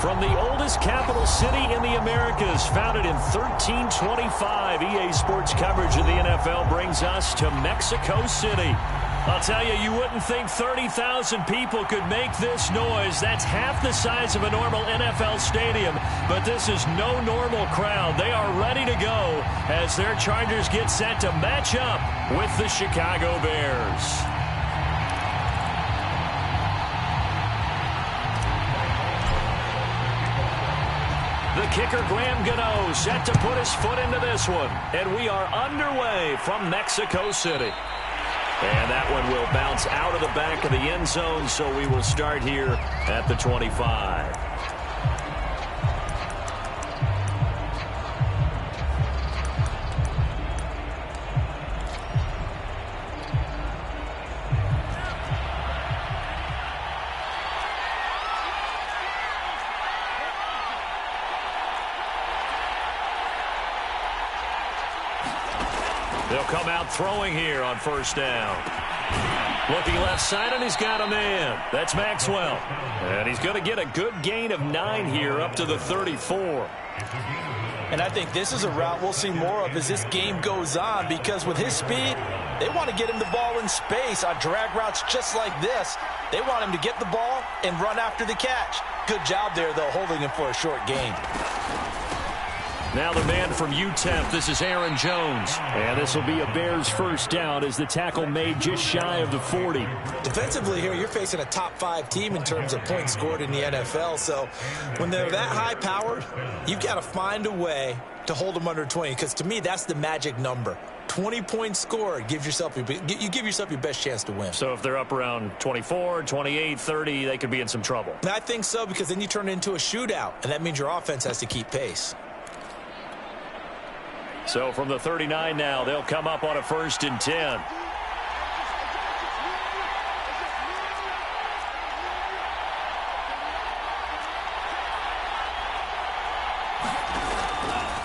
From the oldest capital city in the Americas, founded in 1325, EA Sports coverage of the NFL brings us to Mexico City. I'll tell you, you wouldn't think 30,000 people could make this noise. That's half the size of a normal NFL stadium, but this is no normal crowd. They are ready to go as their Chargers get set to match up with the Chicago Bears. The kicker, Graham Gano, set to put his foot into this one. And we are underway from Mexico City. And that one will bounce out of the back of the end zone, so we will start here at the 25. They'll come out throwing here on first down. Looking left side, and he's got a man. That's Maxwell. And he's going to get a good gain of 9 here up to the 34. And I think this is a route we'll see more of as this game goes on, because with his speed, they want to get him the ball in space on drag routes just like this. They want him to get the ball and run after the catch. Good job there, though, holding him for a short gain. Now the man from UTEP, this is Aaron Jones. And this will be a Bears first down as the tackle made just shy of the 40. Defensively here, you're facing a top-5 team in terms of points scored in the NFL. So when they're that high-powered, you've got to find a way to hold them under 20. Because to me, that's the magic number. 20 points scored, you give yourself your best chance to win. So if they're up around 24, 28, 30, they could be in some trouble. I think so, because then you turn it into a shootout, and that means your offense has to keep pace. So from the 39 now, they'll come up on a 1st and 10.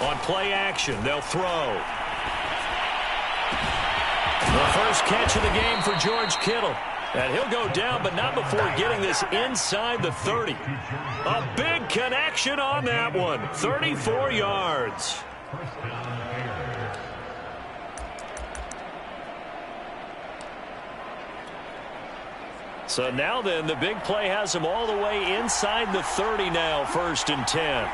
On play action, they'll throw. The first catch of the game for George Kittle. And he'll go down, but not before getting this inside the 30. A big connection on that one. 34 yards. So now then, the big play has him all the way inside the 30 now, 1st and 10.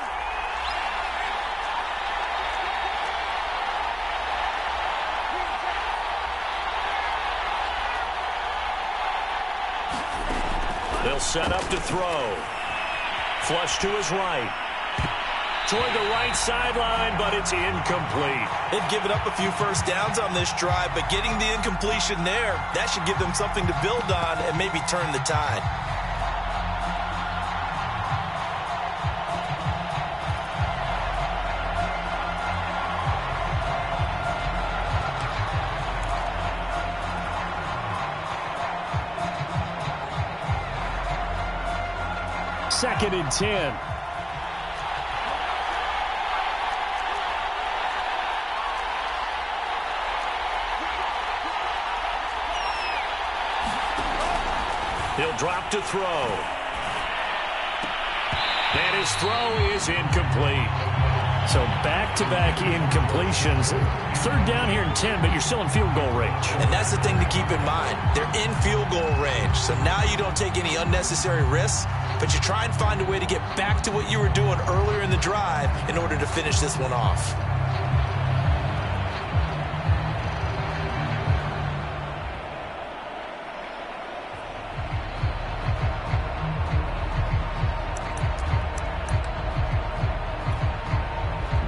They'll set up to throw. Flush to his right. Toward the right sideline, but it's incomplete. They've given up a few first downs on this drive, but getting the incompletion there, that should give them something to build on and maybe turn the tide. Second and 10. He'll drop to throw. And his throw is incomplete. So back-to-back incompletions. 3rd down here in 10, but you're still in field goal range. And that's the thing to keep in mind. They're in field goal range. So now you don't take any unnecessary risks, but you try and find a way to get back to what you were doing earlier in the drive in order to finish this one off.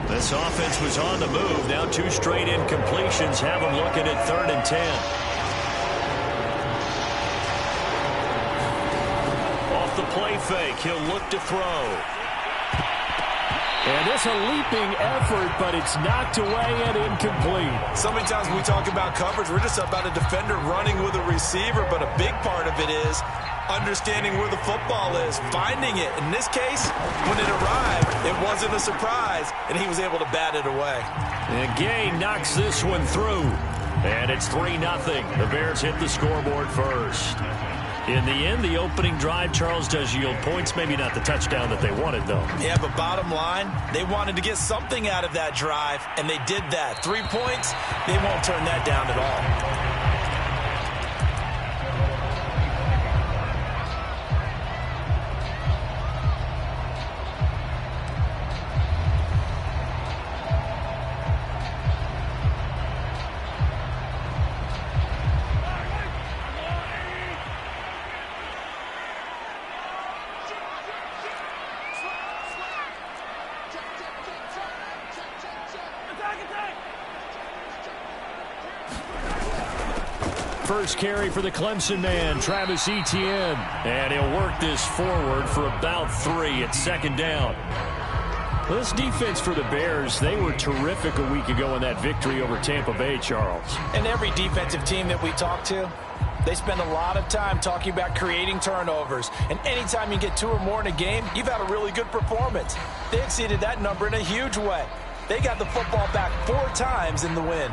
This offense was on the move. Now 2 straight incompletions have them looking at 3rd and 10. Off the play fake, he'll look to throw. And it's a leaping effort, but it's knocked away and incomplete. So many times when we talk about coverage, we're just about a defender running with a receiver, but a big part of it is understanding where the football is, finding it. In this case, when it arrived, it wasn't a surprise, and he was able to bat it away. And Gay knocks this one through. And it's 3-0. The Bears hit the scoreboard first. In the end, the opening drive, Charles, does yield points. Maybe not the touchdown that they wanted, though. Yeah, but bottom line, they wanted to get something out of that drive, and they did that. 3 points, they won't turn that down at all. First carry for the Clemson man, Travis Etienne. And he'll work this forward for about 3 at second down. This defense for the Bears, they were terrific a week ago in that victory over Tampa Bay, Charles. And every defensive team that we talk to, they spend a lot of time talking about creating turnovers. And anytime you get 2 or more in a game, you've had a really good performance. They exceeded that number in a huge way. They got the football back 4 times in the win.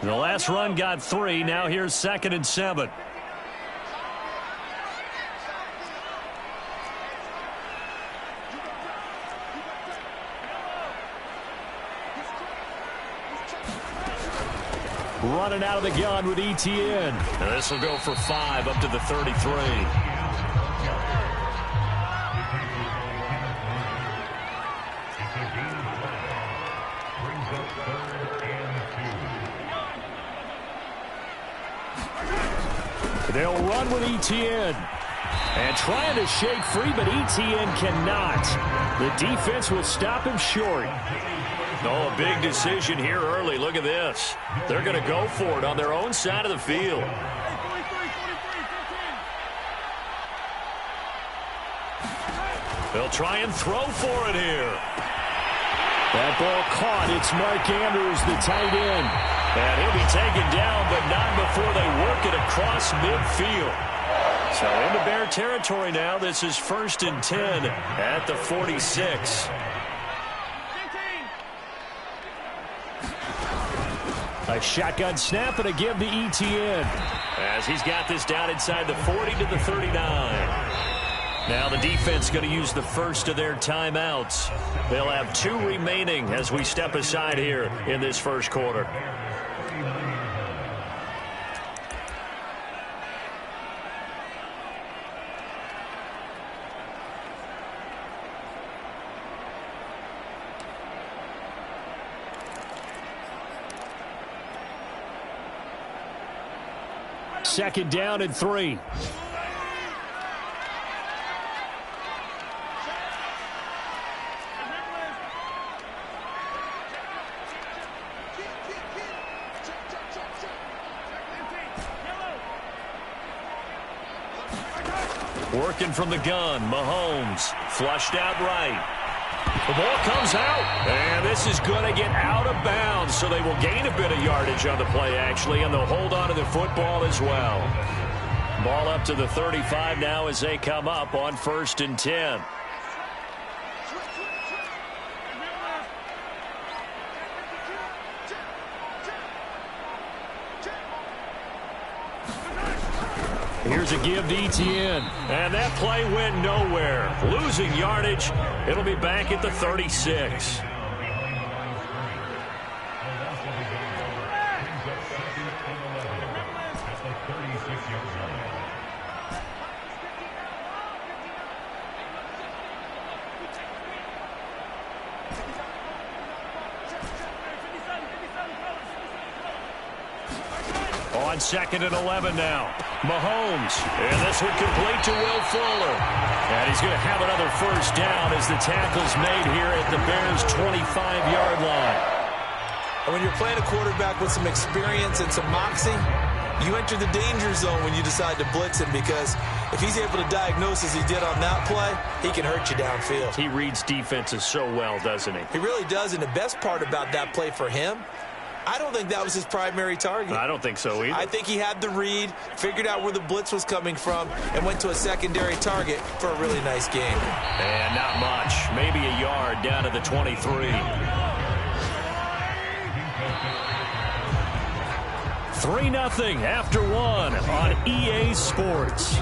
The last run got 3. Now here's 2nd and 7. Running out of the gun with Etienne. And this will go for 5 up to the 33. They'll run with Etienne. And trying to shake free, but Etienne cannot. The defense will stop him short. Oh, a big decision here early. Look at this. They're going to go for it on their own side of the field. They'll try and throw for it here. That ball caught. It's Mark Andrews, the tight end. And he'll be taken down, but not before they work it across midfield. So into Bear territory now. This is 1st and 10 at the 46. A shotgun snap and a give to Etienne. As he's got this down inside the 40 to the 39. Now the defense going to use the first of their timeouts. They'll have 2 remaining as we step aside here in this first quarter. Second down and 3. Working from the gun, Mahomes flushed out right. The ball comes out, and this is going to get out of bounds, so they will gain a bit of yardage on the play, actually, and they'll hold on to the football as well. Ball up to the 35 now as they come up on 1st and 10. Here's a give to Etienne. And that play went nowhere. Losing yardage. It'll be back at the 36. On 2nd and 11 now. Mahomes. And this one complete to Will Fuller. And he's going to have another first down as the tackle's made here at the Bears' 25-yard line. And when you're playing a quarterback with some experience and some moxie, you enter the danger zone when you decide to blitz him, because if he's able to diagnose as he did on that play, he can hurt you downfield. He reads defenses so well, doesn't he? He really does, and the best part about that play for him I don't think that was his primary target. I don't think so either. I think he had the read, figured out where the blitz was coming from, and went to a secondary target for a really nice game. And not much. Maybe a yard down to the 23. 3-0 after one on EA Sports.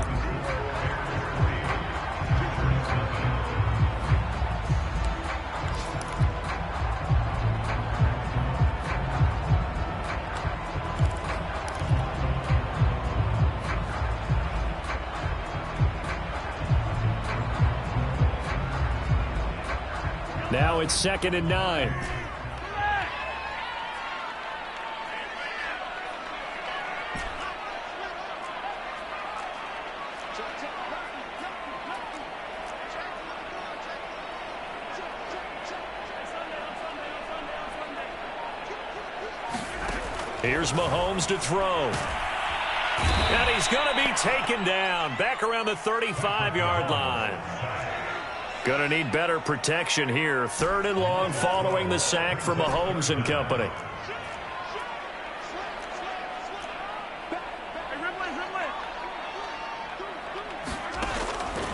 Now it's 2nd and 9. Here's Mahomes to throw. And he's going to be taken down back around the 35-yard line. Going to need better protection here. 3rd and long following the sack for Mahomes and company.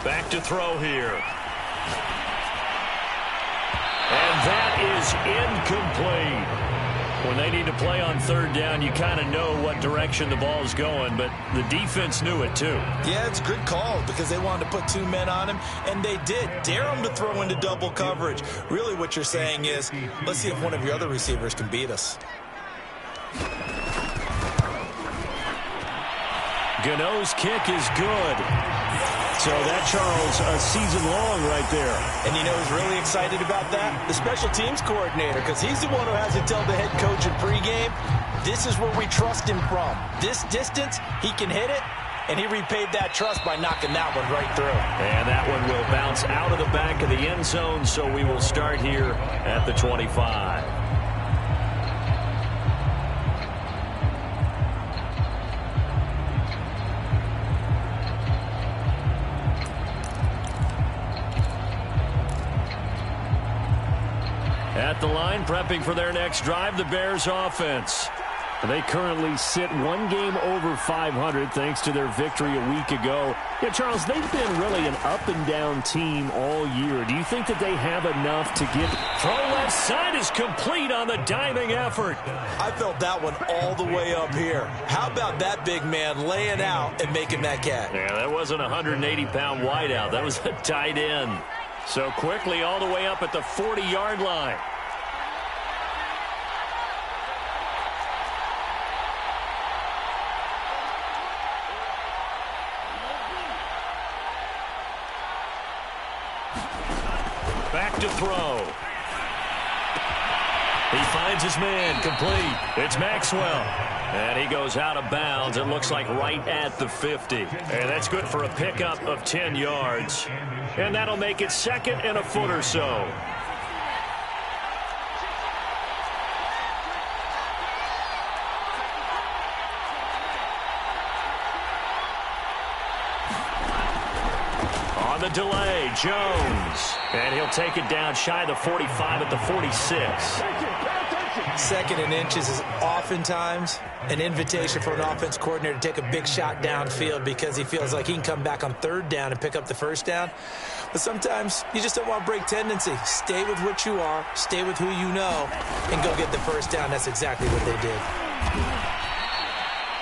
Back to throw here. And that is incomplete. When they need to play on 3rd down, you kind of know what direction the ball's going, but the defense knew it too. Yeah, it's a good call because they wanted to put 2 men on him, and they did. Dare him to throw into double coverage. Really what you're saying is, let's see if one of your other receivers can beat us. Gano's kick is good. So that, Charles, a season long right there. And you know who's really excited about that? The special teams coordinator, because he's the one who has to tell the head coach in pregame, this is where we trust him from. This distance, he can hit it, and he repaid that trust by knocking that one right through. And that one will bounce out of the back of the end zone, so we will start here at the 25. At the line, prepping for their next drive, the Bears offense. They currently sit 1 game over 500 thanks to their victory a week ago. Yeah, Charles, they've been really an up-and-down team all year. Do you think that they have enough to get... Throw left side is complete on the diving effort. I felt that one all the way up here. How about that big man laying out and making that catch? Yeah, that wasn't a 180-pound wideout. That was a tight end. So quickly all the way up at the 40-yard line. Back to throw. He finds his man, complete. It's Maxwell. And he goes out of bounds. It looks like right at the 50. And that's good for a pickup of 10 yards. And that'll make it 2nd and a foot or so. On the delay, Jones. And he'll take it down shy of the 45 at the 46. 2nd and inches is oftentimes an invitation for an offense coordinator to take a big shot downfield because he feels like he can come back on 3rd down and pick up the 1st down. But sometimes you just don't want to break tendency. Stay with what you are, stay with who you know, and go get the 1st down. That's exactly what they did.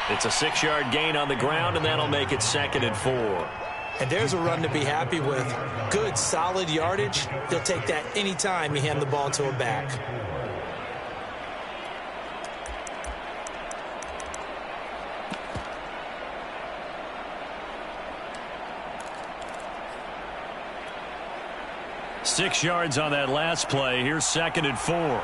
It's a 6-yard gain on the ground, and that'll make it 2nd and 4. And there's a run to be happy with. Good, solid yardage. He'll take that anytime you hand the ball to a back. Six yards on that last play. Here's 2nd and 4.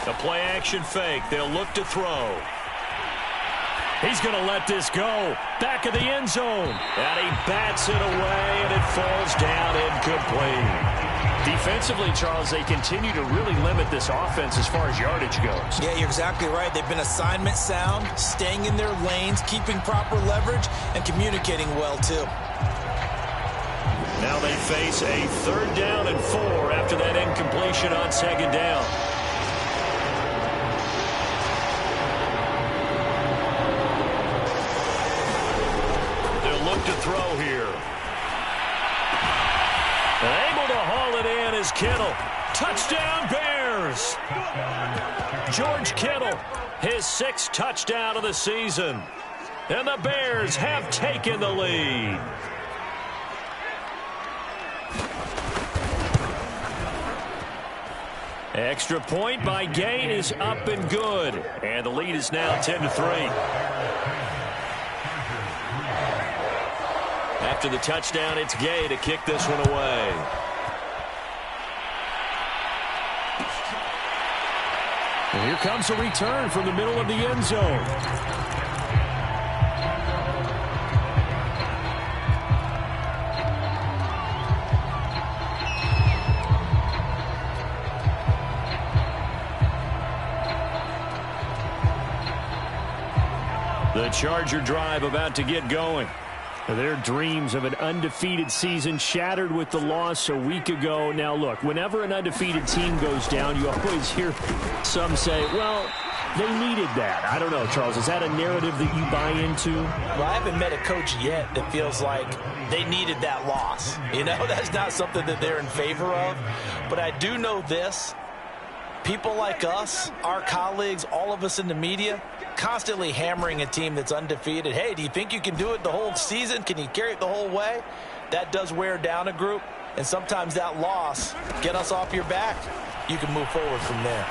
The play action fake. They'll look to throw. He's going to let this go. Back of the end zone. And he bats it away, and it falls down incomplete. Defensively, Charles, they continue to really limit this offense as far as yardage goes. Yeah, you're exactly right. They've been assignment sound, staying in their lanes, keeping proper leverage, and communicating well, too. Now they face a 3rd down and 4 after that incompletion on 2nd down. They'll look to throw here. Able to haul it in is Kittle. Touchdown, Bears! George Kittle, his 6th touchdown of the season. And the Bears have taken the lead. Extra point by Gay is up and good. And the lead is now 10-3. After the touchdown, it's Gay to kick this one away. And here comes a return from the middle of the end zone. The Charger drive about to get going. Their dreams of an undefeated season shattered with the loss a week ago. Now, look, whenever an undefeated team goes down, you always hear some say, well, they needed that. I don't know, Charles. Is that a narrative that you buy into? Well, I haven't met a coach yet that feels like they needed that loss. You know, that's not something that they're in favor of. But I do know this. People like us, our colleagues, all of us in the media, constantly hammering a team that's undefeated. Hey, do you think you can do it the whole season? Can you carry it the whole way? That does wear down a group, and sometimes that loss, get us off your back, you can move forward from there.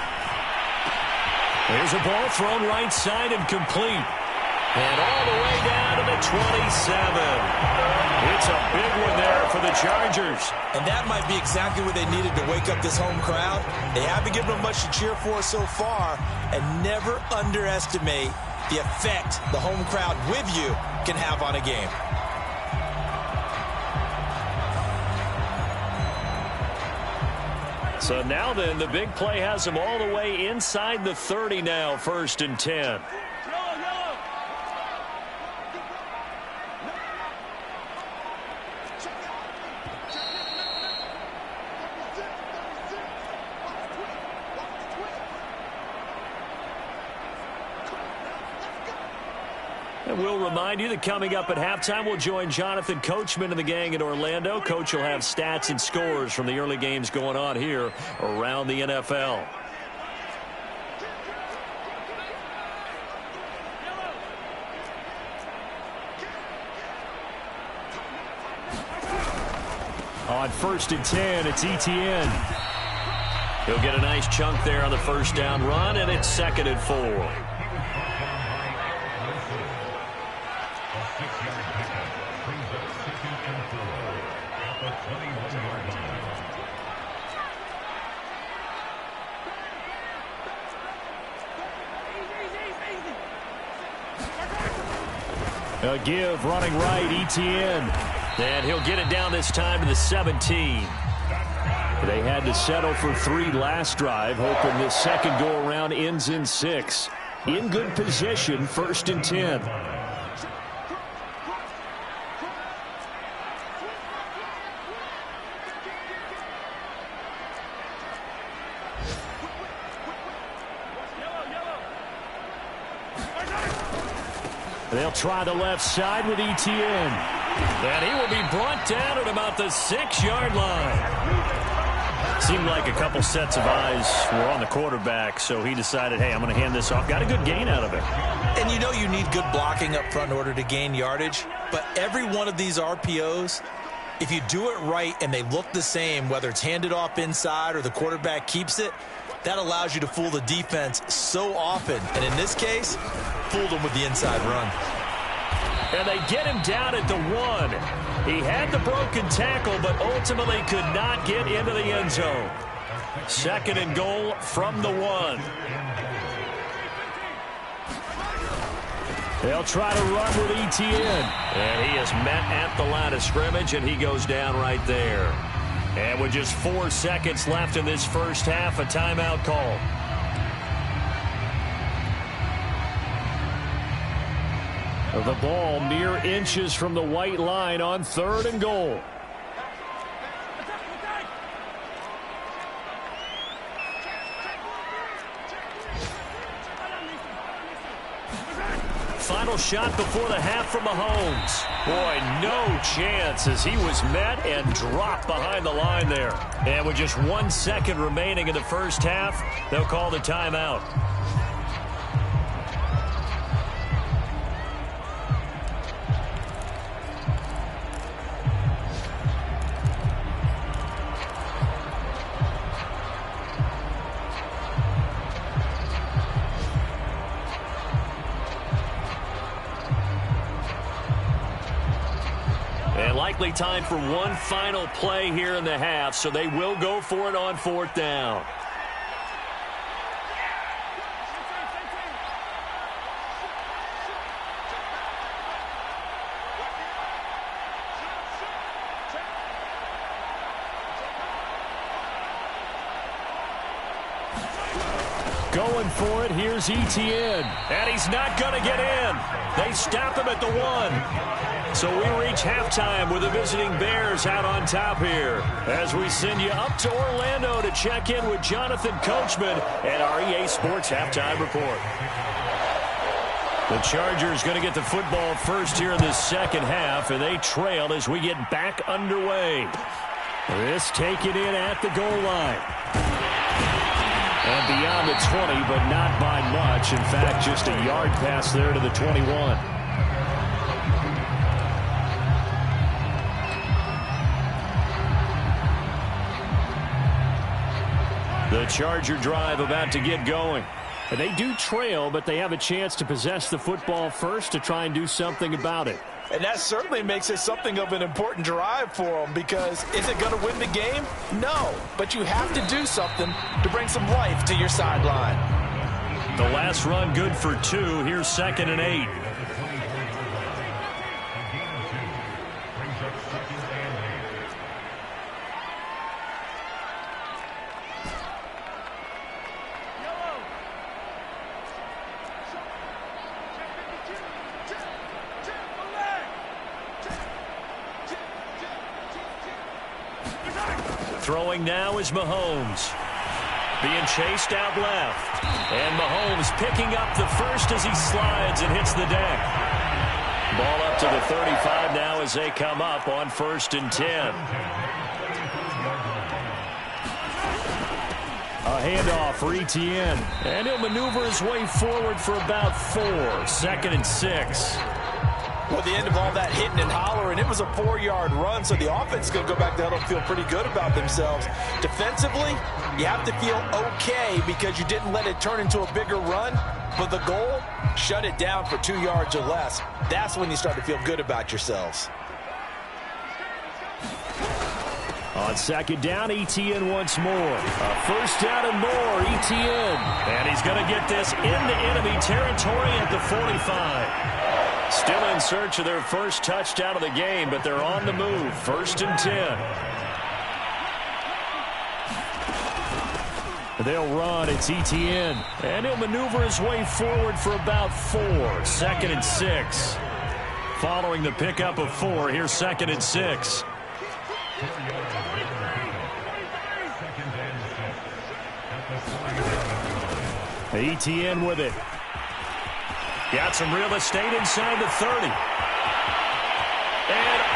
There's a ball thrown right side and complete. And all the way down to the 27. It's a big one there for the Chargers. And that might be exactly what they needed to wake up this home crowd. They haven't given them much to cheer for so far. And never underestimate the effect the home crowd with you can have on a game. So now then, the big play has them all the way inside the 30 now, 1st and 10. And we'll remind you that coming up at halftime, we'll join Jonathan Coachman and the gang in Orlando. Coach will have stats and scores from the early games going on here around the NFL. On 1st and 10, it's Etienne. He'll get a nice chunk there on the 1st down run, and it's 2nd and 4. A give running right, Etienne. And he'll get it down this time to the 17. They had to settle for 3 last drive, hoping this second go-around ends in 6. In good position, 1st and 10. They'll try the left side with Etienne. And he will be brought down at about the 6-yard line. Seemed like a couple sets of eyes were on the quarterback, so he decided, hey, I'm going to hand this off. Got a good gain out of it. And you know you need good blocking up front in order to gain yardage. But every one of these RPOs, if you do it right and they look the same, whether it's handed off inside or the quarterback keeps it, that allows you to fool the defense so often. And in this case, fooled them with the inside run. And they get him down at the 1. He had the broken tackle, but ultimately could not get into the end zone. 2nd and goal from the 1. They'll try to run with Etienne. And he is met at the line of scrimmage, and he goes down right there. And with just 4 seconds left in this first half, a timeout call. The ball mere inches from the white line on 3rd and goal. Final shot before the half from Mahomes. Boy, no chance as he was met and dropped behind the line there. And with just 1 second remaining in the first half, they'll call the timeout. Likely time for one final play here in the half, so they will go for it on 4th down. Going for it, here's ETN. And he's not going to get in. They stop him at the 1. So we reach halftime with the visiting Bears out on top here as we send you up to Orlando to check in with Jonathan Coachman and our EA Sports Halftime Report. The Chargers going to get the football first here in this second half, and they trail as we get back underway. This taken in at the goal line. And beyond the 20, but not by much. In fact, just a yard pass there to the 21. The Charger drive about to get going. And they do trail, but they have a chance to possess the football first to try and do something about it. And that certainly makes it something of an important drive for them, because is it going to win the game? No, but you have to do something to bring some life to your sideline. The last run good for 2. Here's 2nd and 8. Throwing now is Mahomes. Being chased out left. And Mahomes picking up the first as he slides and hits the deck. Ball up to the 35 now as they come up on 1st and 10. A handoff for ETN. And he'll maneuver his way forward for about 4. 2nd and 6. Well, at the end of all that hitting and hollering, it was a 4-yard run, so the offense is going to go back down and feel pretty good about themselves. Defensively, you have to feel okay because you didn't let it turn into a bigger run, but the goal, shut it down for 2 yards or less. That's when you start to feel good about yourselves. On 2nd down, ETN once more. A 1st down and more, ETN. And he's going to get this into enemy territory at the 45. Still in search of their first touchdown of the game, but they're on the move. 1st and 10. They'll run. It's ETN. And he'll maneuver his way forward for about 4. 2nd and 6. Following the pickup of 4, here's 2nd and 6. ETN with it. Got some real estate inside the 30. And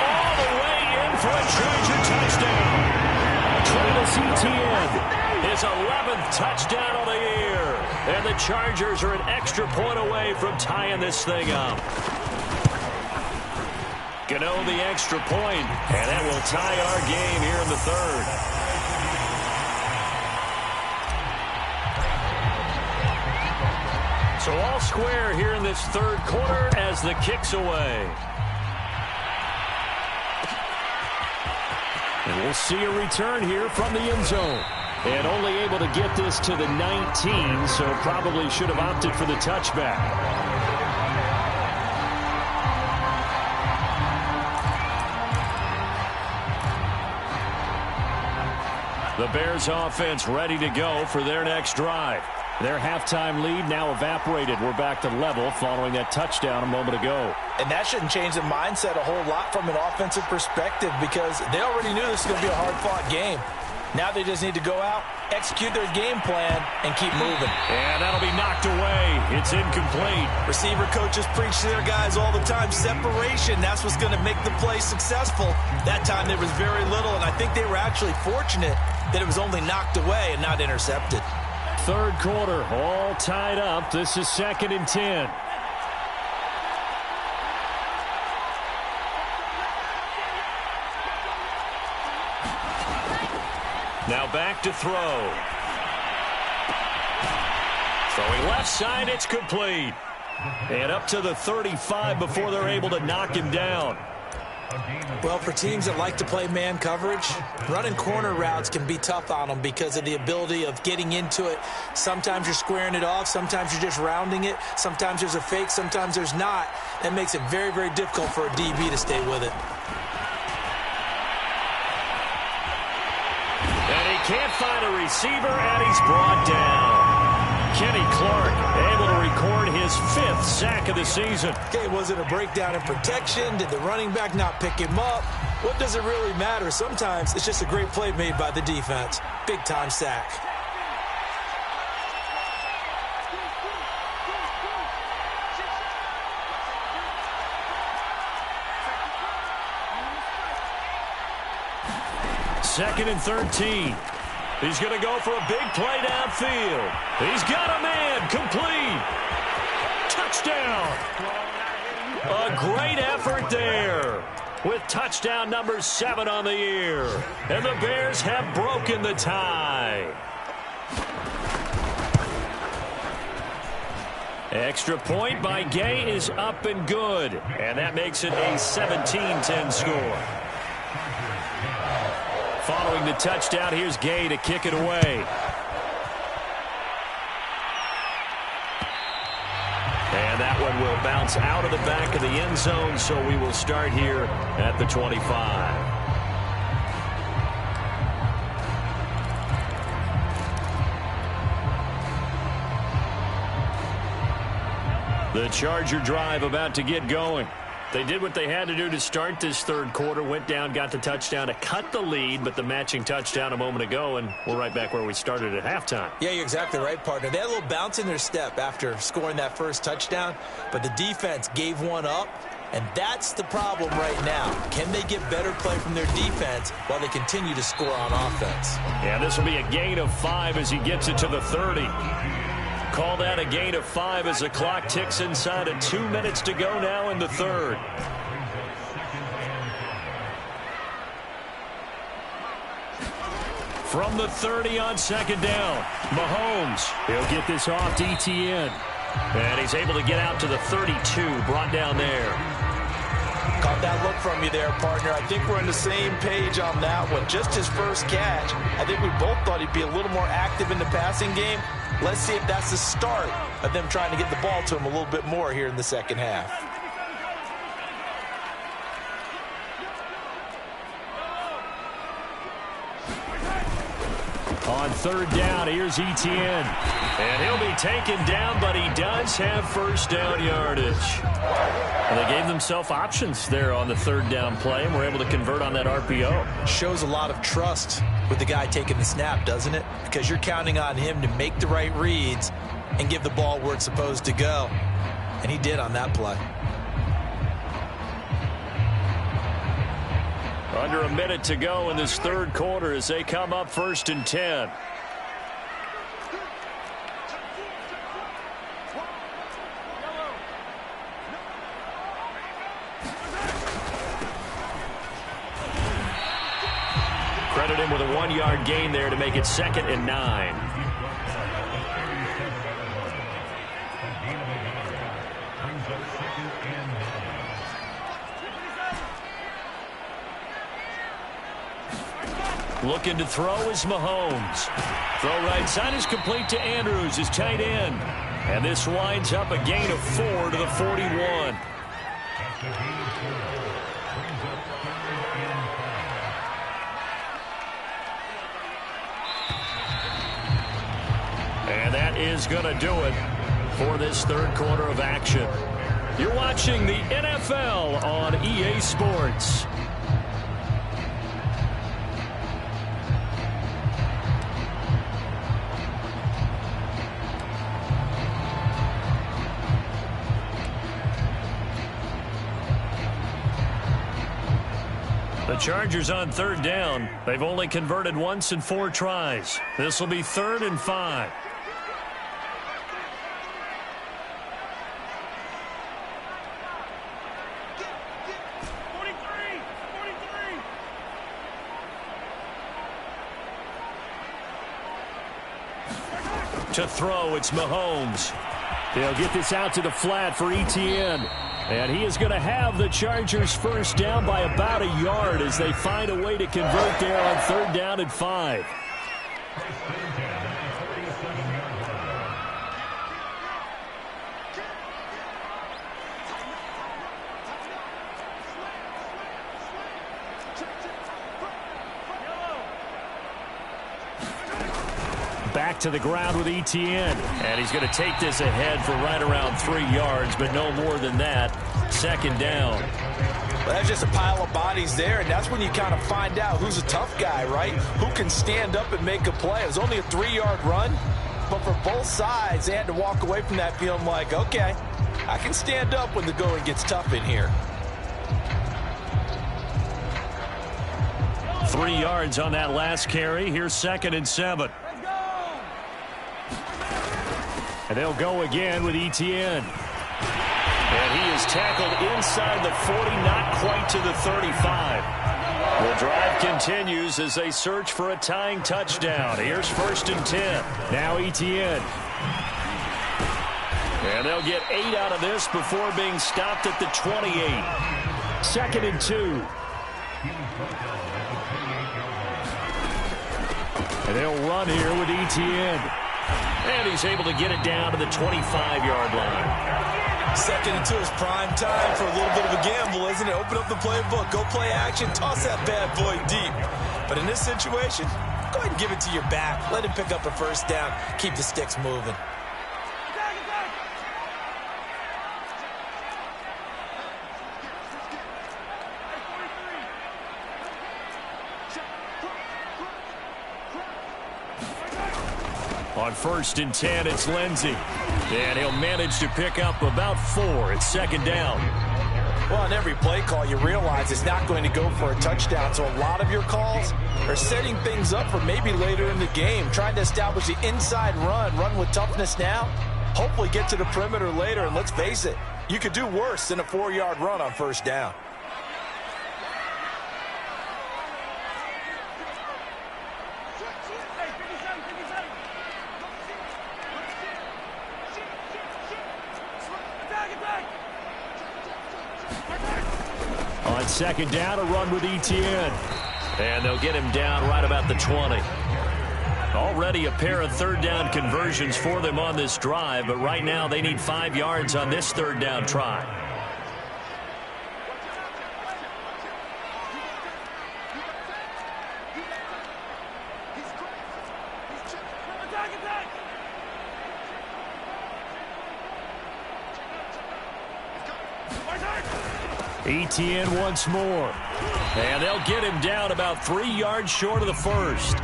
all the way in for a Charger touchdown. Travis Etienne, his 11th touchdown of the year. And the Chargers are an extra point away from tying this thing up. Gano the extra point, and that will tie our game here in the 3rd. So all square here in this 3rd quarter as the kick's away. And we'll see a return here from the end zone. And only able to get this to the 19, so probably should have opted for the touchback. The Bears offense ready to go for their next drive. Their halftime lead now evaporated. We're back to level following that touchdown a moment ago. And that shouldn't change the mindset a whole lot from an offensive perspective because they already knew this was going to be a hard-fought game. Now they just need to go out, execute their game plan, and keep moving. And that'll be knocked away. It's incomplete. Receiver coaches preach to their guys all the time. Separation, that's what's going to make the play successful. That time there was very little, and I think they were actually fortunate that it was only knocked away and not intercepted. Third quarter, all tied up. This is 2nd and 10. Now back to throw. Throwing left side, it's complete. And up to the 35 before they're able to knock him down. Well, for teams that like to play man coverage, running corner routes can be tough on them because of the ability of getting into it. Sometimes you're squaring it off. Sometimes you're just rounding it. Sometimes there's a fake. Sometimes there's not. That makes it very, very difficult for a DB to stay with it. And he can't find a receiver, and he's brought down. Kenny Clark able to record his 5th sack of the season. Okay, was it a breakdown in protection? Did the running back not pick him up? What does it really matter? Sometimes it's just a great play made by the defense. Big-time sack. Second and 13. He's going to go for a big play downfield. He's got a man. Complete. Touchdown. A great effort there with touchdown number 7 on the year. And the Bears have broken the tie. Extra point by Gay is up and good. And that makes it a 17-10 score. Following the touchdown, here's Gay to kick it away. And that one will bounce out of the back of the end zone, so we will start here at the 25. The Charger drive about to get going. They did what they had to do to start this third quarter, went down, got the touchdown to cut the lead, but the matching touchdown a moment ago, and we're right back where we started at halftime. Yeah, you're exactly right, partner. They had a little bounce in their step after scoring that first touchdown, but the defense gave one up, and that's the problem right now. Can they get better play from their defense while they continue to score on offense? Yeah, this will be a gain of 5 as he gets it to the 30. Call that a gain of 5 as the clock ticks inside of 2 minutes to go now in the third. From the 30 on second down, Mahomes. He'll get this off to ETN. And he's able to get out to the 32, brought down there. Caught that look from you there, partner. I think we're on the same page on that one. Just his first catch. I think we both thought he'd be a little more active in the passing game. Let's see if that's the start of them trying to get the ball to him a little bit more here in the second half. On third down, here's ETN. And he'll be taken down, but he does have first down yardage. And they gave themselves options there on the third down play, and were able to convert on that RPO. Shows a lot of trust with the guy taking the snap, doesn't it? Because you're counting on him to make the right reads and give the ball where it's supposed to go. And he did on that play. Under a minute to go in this third quarter as they come up 1st and 10. Credit him with a 1-yard gain there to make it 2nd and 9. Looking to throw is Mahomes. Throw right side is complete to Andrews, his tight end. And this winds up a gain of 4 to the 41. is going to do it for this third quarter of action. You're watching the NFL on EA Sports. The Chargers on third down. They've only converted once in 4 tries. This will be 3rd and 5. To throw, it's Mahomes. They'll get this out to the flat for Etienne. And he is going to have the Chargers first down by about a yard as they find a way to convert there on 3rd down and 5. Back to the ground with Etienne. And he's going to take this ahead for right around 3 yards, but no more than that. 2nd down. Well, that's just a pile of bodies there, and that's when you kind of find out who's a tough guy, right? Who can stand up and make a play. It was only a 3-yard run, but for both sides, they had to walk away from that feeling like, okay, I can stand up when the going gets tough in here. 3 yards on that last carry. Here's 2nd and 7. And they'll go again with Etienne. And he is tackled inside the 40, not quite to the 35. The drive continues as they search for a tying touchdown. Here's 1st and 10. Now Etienne. And they'll get 8 out of this before being stopped at the 28. 2nd and 2. And they'll run here with Etienne. And he's able to get it down to the 25-yard line. 2nd and 2 is prime time for a little bit of a gamble, isn't it? Open up the playbook, go play action, toss that bad boy deep. But in this situation, go ahead and give it to your back. Let him pick up a first down. Keep the sticks moving. On 1st and 10, it's Lindsey. And he'll manage to pick up about 4. It's 2nd down. Well, on every play call, you realize it's not going to go for a touchdown. So a lot of your calls are setting things up for maybe later in the game, trying to establish the inside run with toughness now, hopefully get to the perimeter later. And let's face it, you could do worse than a 4-yard run on 1st down. On 2nd down, a run with Etienne. And they'll get him down right about the 20. Already a pair of 3rd down conversions for them on this drive, but right now they need 5 yards on this 3rd down try. Etienne once more. And they'll get him down about 3 yards short of the first.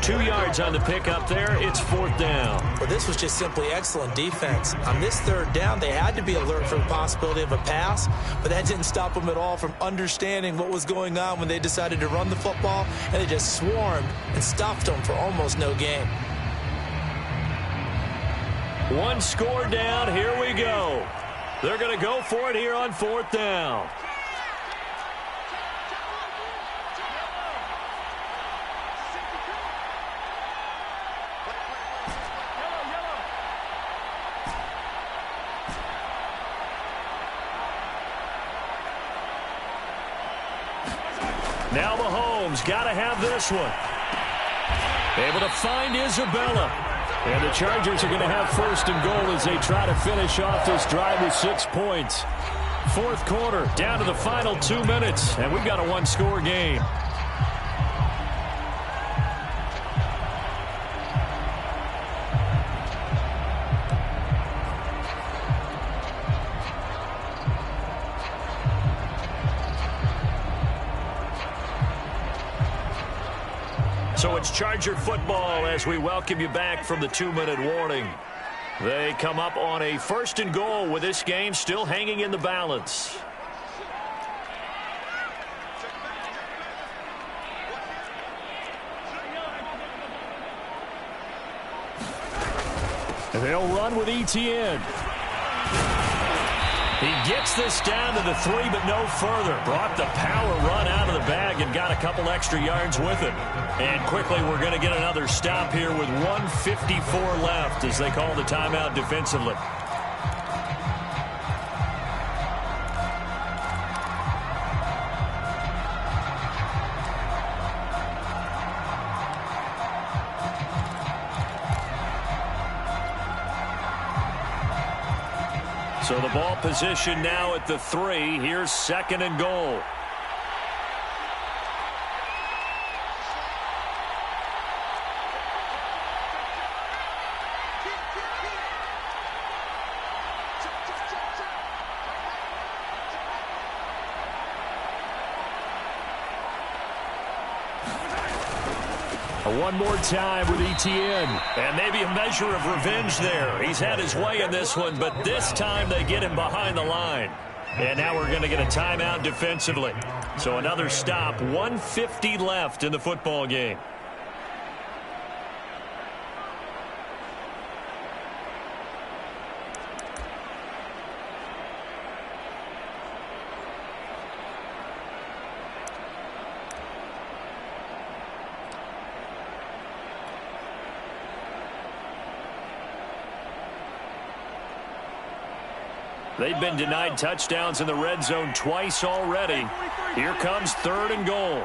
2 yards on the pickup there. It's 4th down. Well, this was just simply excellent defense. On this 3rd down, they had to be alert for the possibility of a pass, but that didn't stop them at all from understanding what was going on when they decided to run the football, and they just swarmed and stopped them for almost no gain. 1 score down. Here we go. They're going to go for it here on 4th down. Now Mahomes got to have this one. Able to find Isabella. And the Chargers are going to have 1st and goal as they try to finish off this drive with 6 points. 4th quarter, down to the final 2 minutes, and we've got a 1-score game. So it's Charger football as we welcome you back from the 2-minute warning. They come up on a 1st and goal with this game still hanging in the balance. They'll run with ETN. He gets this down to the 3, but no further. Brought the power run out of the bag and got a couple extra yards with it. And quickly, we're going to get another stop here with 1:54 left as they call the timeout defensively. So the ball position now at the 3. Here's 2nd and goal. One more time with ETN. And maybe a measure of revenge there. He's had his way in this one, but this time they get him behind the line. And now we're going to get a timeout defensively. So another stop, 1:50 left in the football game. They've been denied touchdowns in the red zone twice already. Here comes 3rd and goal.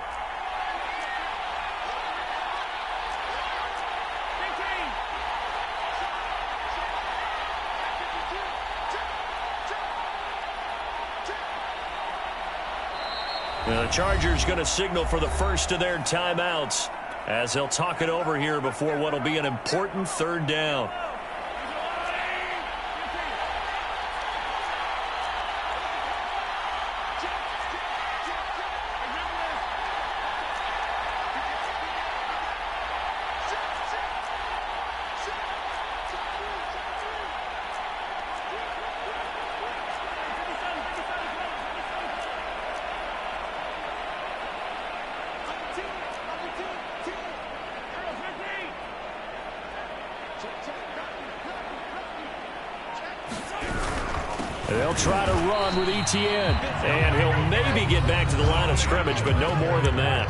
The Chargers going to signal for the first of their timeouts as they'll talk it over here before what will be an important 3rd down. They'll try to run with ETN. And he'll maybe get back to the line of scrimmage, but no more than that.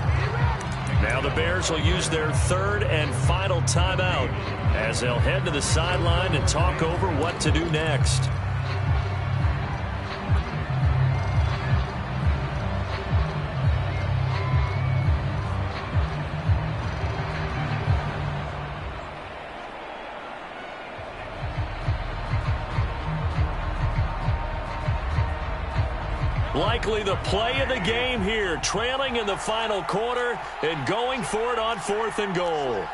Now the Bears will use their 3rd and final timeout as they'll head to the sideline and talk over what to do next. Likely the play of the game here, trailing in the final quarter and going for it on 4th and goal.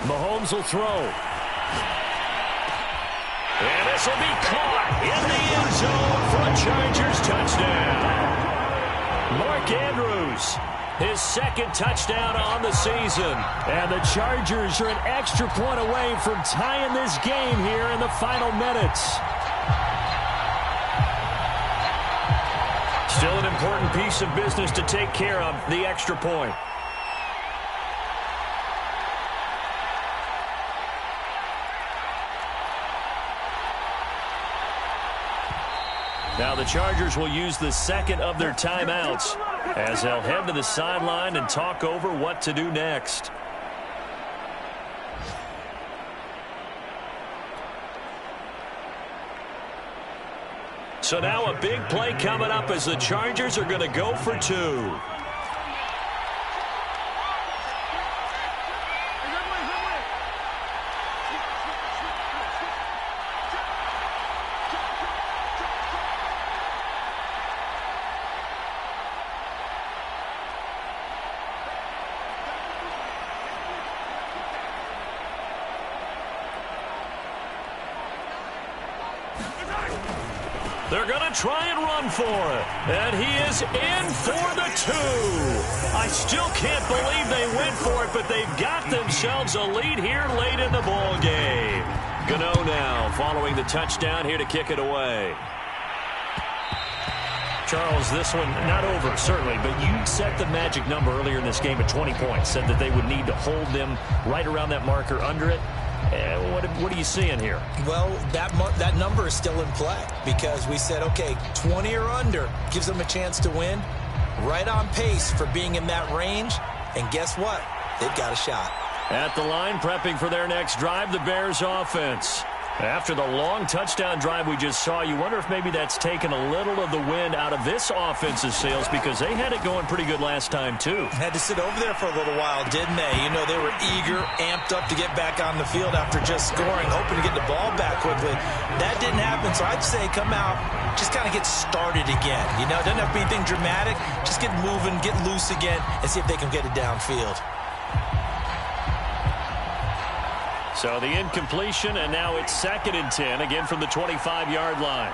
Mahomes will throw. And this will be caught in the end zone for a Chargers touchdown. Mark Andrews, his 2nd touchdown on the season. And the Chargers are an extra point away from tying this game here in the final minutes. Still an important piece of business to take care of, the extra point. Now the Chargers will use the 2nd of their timeouts as they'll head to the sideline and talk over what to do next. So now a big play coming up as the Chargers are going to go for 2. They're going to try and run for it. And he is in for the 2. I still can't believe they went for it, but they've got themselves a lead here late in the ball game. Gano now following the touchdown here to kick it away. Charles, this one not over, certainly, but you set the magic number earlier in this game at 20 points, said that they would need to hold them right around that marker under it. What are you seeing here? Well, that number is still in play because we said, okay, 20 or under gives them a chance to win. Right on pace for being in that range. And guess what? They've got a shot. At the line, prepping for their next drive, the Bears offense. After the long touchdown drive we just saw, you wonder if maybe that's taken a little of the wind out of this offense's sails because they had it going pretty good last time, too. Had to sit over there for a little while, didn't they? You know, they were eager, amped up to get back on the field after just scoring, hoping to get the ball back quickly. That didn't happen, so I'd say come out, just kind of get started again. You know, it doesn't have to be anything dramatic. Just get moving, get loose again, and see if they can get it downfield. So the incompletion, and now it's 2nd and 10, again from the 25-yard line.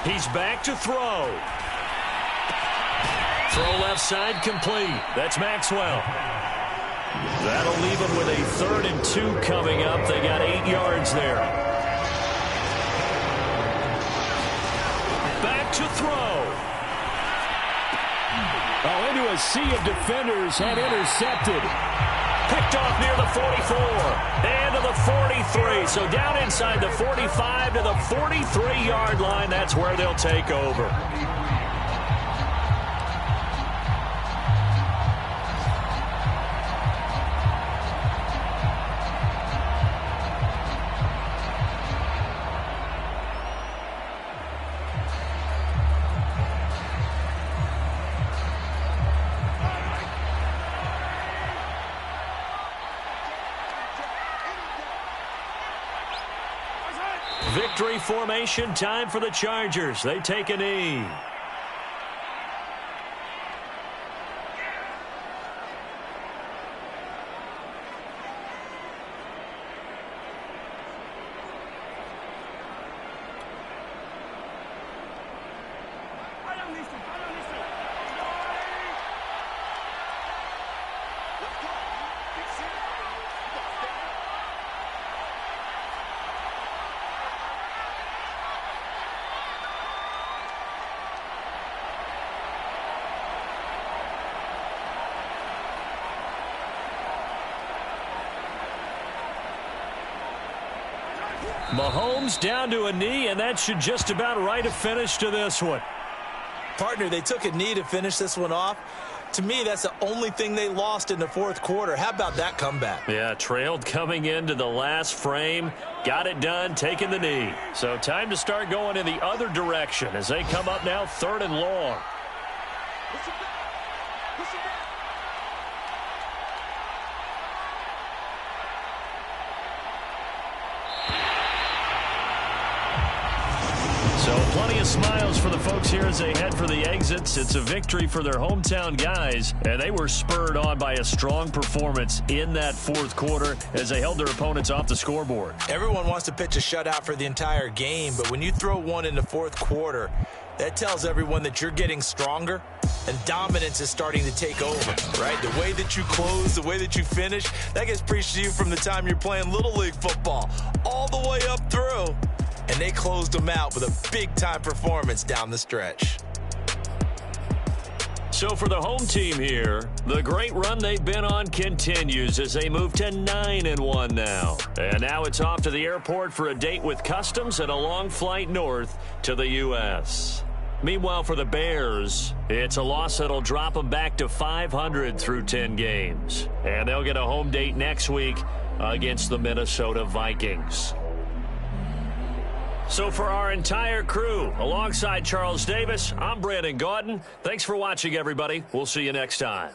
He's back to throw. Throw left side complete. That's Maxwell. That'll leave him with a 3rd and 2 coming up. They got 8 yards there. To throw. Oh, into a sea of defenders and intercepted. Picked off near the 44 and to the 43. So down inside the 45 to the 43-yard line. That's where they'll take over. Victory formation, time for the Chargers. They take a knee. Mahomes down to a knee, and that should just about write a finish to this one. Partner, they took a knee to finish this one off. To me, that's the only thing they lost in the 4th quarter. How about that comeback? Yeah, trailed coming into the last frame. Got it done, taking the knee. So time to start going in the other direction as they come up now 3rd and long. So plenty of smiles for the folks here as they head for the exits. It's a victory for their hometown guys, and they were spurred on by a strong performance in that 4th quarter as they held their opponents off the scoreboard. Everyone wants to pitch a shutout for the entire game, but when you throw one in the 4th quarter, that tells everyone that you're getting stronger and dominance is starting to take over, right? The way that you close, the way that you finish, that gets preached to you from the time you're playing Little League football all the way up through. And they closed them out with a big-time performance down the stretch. So for the home team here, the great run they've been on continues as they move to 9-1 now. And now it's off to the airport for a date with Customs and a long flight north to the U.S. Meanwhile, for the Bears, it's a loss that'll drop them back to 500 through 10 games. And they'll get a home date next week against the Minnesota Vikings. So for our entire crew, alongside Charles Davis, I'm Brandon Gaudin. Thanks for watching, everybody. We'll see you next time.